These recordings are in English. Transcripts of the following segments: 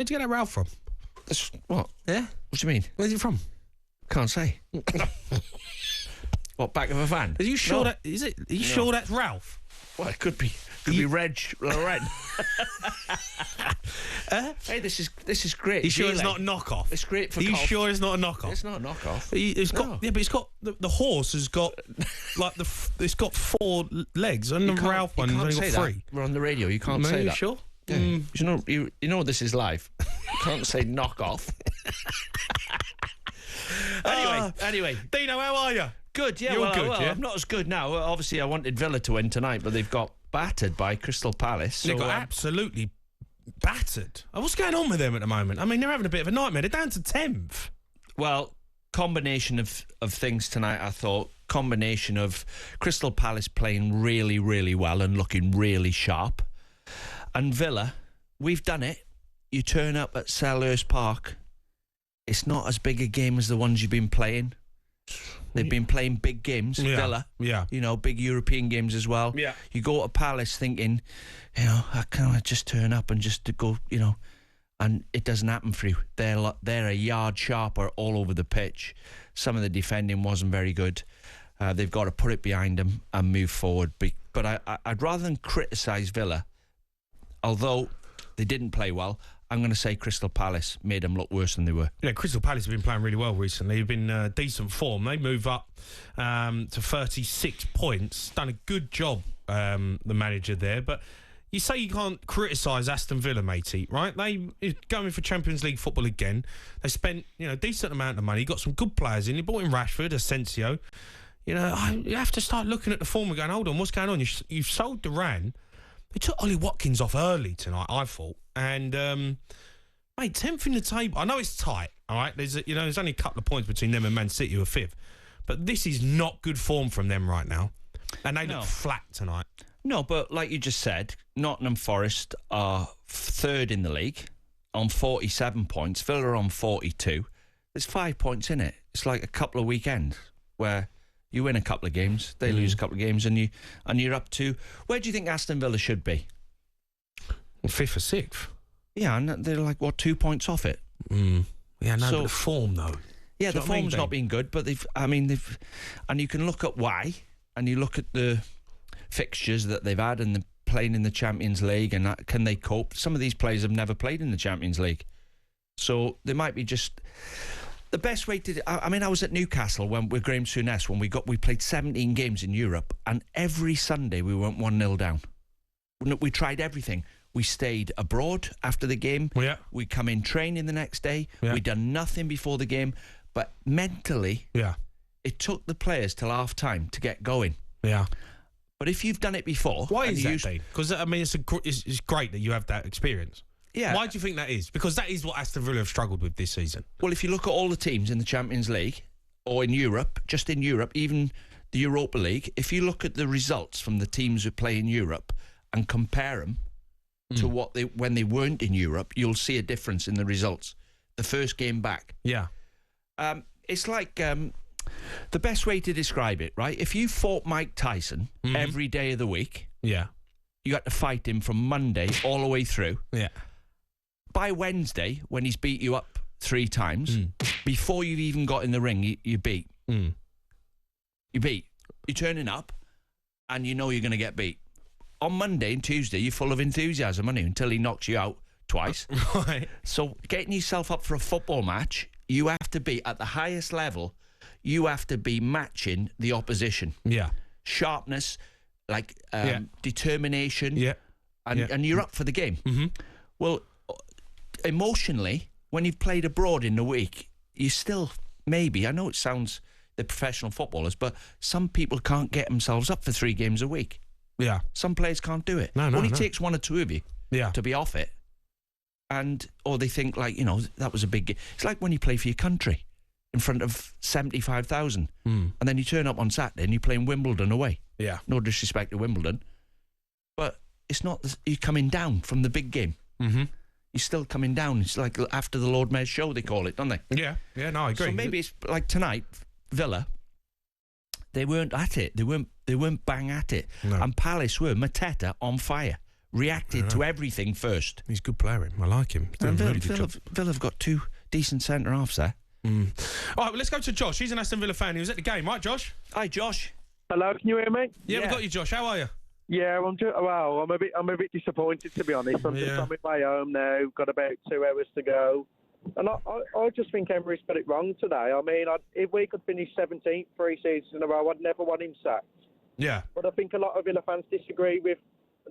Where'd you get that Ralph from? What? Yeah? What do you mean? Where's it from? Can't say. What, back of a van? Are you sure No. that... Is it? Are you sure that's Ralph? Well, it could be. Could be Reg Loren. Hey, this is great. Are you sure Gile. it's not a knockoff? It's great for Are you golf. sure it's not a knockoff? It's not a knockoff. It's got, No. yeah, but it's got the horse has got like it's got 4 legs, and the Ralph one has only got 3. We're on the radio. You can't Are say you that. sure? Yeah. You know this is live. You can't say knock off. Anyway, Dino, how are you? good. Yeah, You're good, yeah? I'm not as good now. Obviously, I wanted Villa to win tonight, but they've got battered by Crystal Palace. They So, got absolutely battered. What's going on with them at the moment? I mean, they're having a bit of a nightmare. They're down to 10th. well, combination of things tonight. I thought combination of Crystal Palace playing really, really well and looking really sharp, and Villa. We've done it. You turn up at Selhurst Park. It's not as big a game as the ones you've been playing. They've been playing big games, Villa. Yeah. You know, big European games as well. Yeah. You go to Palace thinking, how can I just turn up and just to go, and it doesn't happen for you. They're a yard sharper all over the pitch. Some of the defending wasn't very good. They've got to put it behind them and move forward. But I'd rather than criticise Villa, although they didn't play well, I'm going to say Crystal Palace made them look worse than they were. Yeah, Crystal Palace have been playing really well recently. They've been decent form. They move up to 36 points. Done a good job, the manager there. But you say you can't criticise Aston Villa, matey, right? They going for Champions League football again. They spent a decent amount of money. Got some good players in. You brought in Rashford, Asensio. You have to start looking at the form and going, hold on, what's going on? You've sold Duran. They took Ollie Watkins off early tonight, I thought. And, mate, 10th in the table. I know it's tight, all right? There's only a couple of points between them and Man City, who are 5th. But this is not good form from them right now. And they look flat tonight. No, but like you just said, Nottingham Forest are 3rd in the league on 47 points. Villa are on 42. There's 5 points in it. It's like a couple of weekends where you win a couple of games, they lose a couple of games, and you're up to... Where do you think Aston Villa should be? 5th or 6th. Yeah, and they're like, 2 points off it? Yeah, no, but the form, though. Yeah, the form's not been good, but they've... And you can look at why, and you look at the fixtures that they've had and the playing in the Champions League, and can they cope? Some of these players have never played in the Champions League. So they might be just... The best way to... I was at Newcastle with Graham Souness when we played 17 games in Europe, and every Sunday we went 1-0 down. We tried everything. We stayed abroad after the game. Yeah. We come in training the next day. Yeah. We done nothing before the game. But mentally, it took the players till half-time to get going. Yeah. But if you've done it before... Why is that, Dave? Because, it's great that you have that experience. Yeah. Why do you think that is? Because that is what Aston Villa have struggled with this season. Well, if you look at all the teams in the Champions League or in Europe, just in Europe, even the Europa League, if you look at the results from the teams who play in Europe and compare them to when they weren't in Europe, you'll see a difference in the results. The first game back. Yeah. It's like the best way to describe it, right? If you fought Mike Tyson every day of the week, you had to fight him from Monday all the way through. Yeah. By Wednesday, when he's beat you up 3 times, before you've even got in the ring, you beat. You beat. You're turning up, and you know you're going to get beat. On Monday and Tuesday, you're full of enthusiasm, aren't you? Until he knocks you out twice. Right. So getting yourself up for a football match, you have to be at the highest level. You have to be matching the opposition. Yeah. Sharpness, determination. Yeah. And you're up for the game. Mm-hmm. Well, emotionally, when you've played abroad in the week, you still maybe, I know it sounds they're professional footballers, but some people can't get themselves up for 3 games a week. Yeah. Some players can't do it. No. Only takes 1 or 2 of you to be off it. Or they think that was a big game. It's like when you play for your country in front of 75,000 and then you turn up on Saturday and you play in Wimbledon away. Yeah. No disrespect to Wimbledon, but it's not, you're coming down from the big game. Mm-hmm. You're still coming down. It's like after the Lord Mayor's show, they call it, don't they? Yeah, no, I agree. So maybe it's like tonight, Villa, they weren't at it. They weren't bang at it. No. And Palace were, Mateta on fire. reacted to everything first. He's a good player, him. I like him. He's doing a really good job. Villa have got 2 decent centre-halves there. All right, well, let's go to Josh. He's an Aston Villa fan. He was at the game, right, Josh? Hi, Josh. Hello, can you hear me? Yeah, we got you, Josh. How are you? Yeah, I'm a bit disappointed, to be honest. I'm just on my way home now. Got about 2 hours to go, and I just think Emery's got it wrong today. I mean, if we could finish 17th 3 seasons in a row, I'd never want him sacked. Yeah, but I think a lot of Villa fans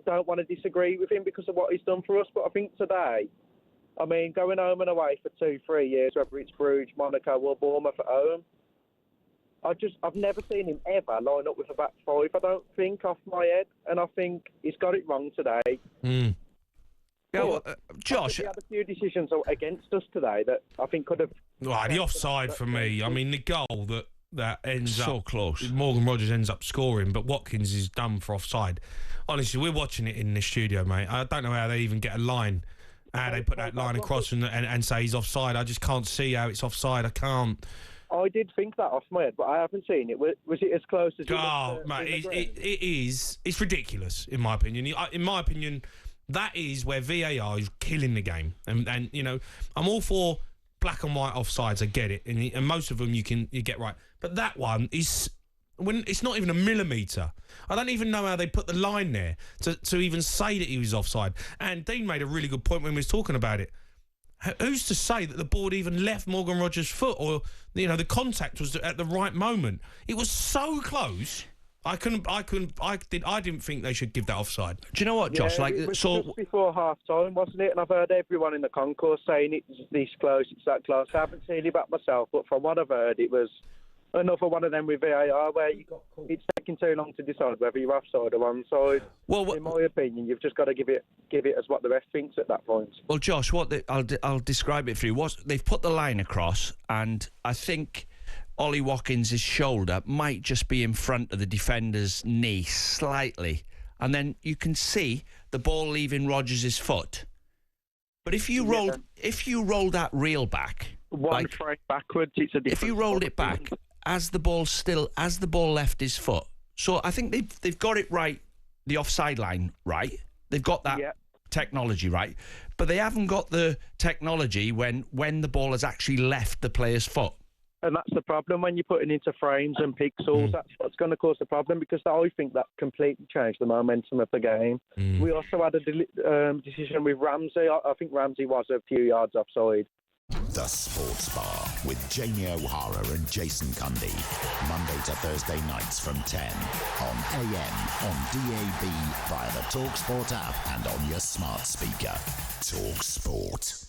don't want to disagree with him because of what he's done for us. But I think today, I mean, going home and away for 2-3 years, whether it's Bruges, Monaco, or Bournemouth at home. I've never seen him ever line up with a back 5, I don't think, off my head. And I think he's got it wrong today. Yeah, well, Josh... He had a few decisions against us today that I think could have... Well, the offside for me, I mean, the goal that ends so up... close. Morgan Rogers ends up scoring, but Watkins is done for offside. Honestly, we're watching it in the studio, mate. I don't know how they even get a line, how they put that line across and say he's offside. I just can't see how it's offside. I can't... I did think that off my head, but I haven't seen it. Was it as close as... Oh, mate, it is. It's ridiculous, in my opinion. In my opinion, that is where VAR is killing the game. And you know, I'm all for black and white offsides. I get it. And most of them you get right. But that one is... when it's not even a millimetre. I don't even know how they put the line there to even say that he was offside. And Dean made a really good point when we was talking about it. Who's to say that the board even left Morgan Rogers' foot, or the contact was at the right moment? It was so close. I didn't think they should give that offside. Do you know what, Josh? Yeah, it was just before half time, wasn't it? And I've heard everyone in the concourse saying it's this close, it's that close. I haven't seen it back myself, but from what I've heard, it was another one of them with VAR where it's taking too long to decide whether you're offside or onside. Well, in my opinion, you've just got to give it as what the ref thinks at that point. Well, Josh, I'll describe it for you. They've put the line across, and I think Ollie Watkins' shoulder might just be in front of the defender's knee slightly, and then you can see the ball leaving Rogers' foot. But if you roll that reel back, frame backwards, it's a different. If you rolled it back as the ball left his foot, so I think they've got it right, the offside line right. They've got that technology right, but they haven't got the technology when the ball has actually left the player's foot. And that's the problem when you're putting into frames and pixels. That's what's going to cause the problem, because I think that completely changed the momentum of the game. We also had a decision with Ramsey. I think Ramsey was a few yards offside. The Sports Bar with Jamie O'Hara and Jason Cundy. Monday to Thursday nights from 10 on AM, on DAB, via the talkSPORT app and on your smart speaker. talkSPORT.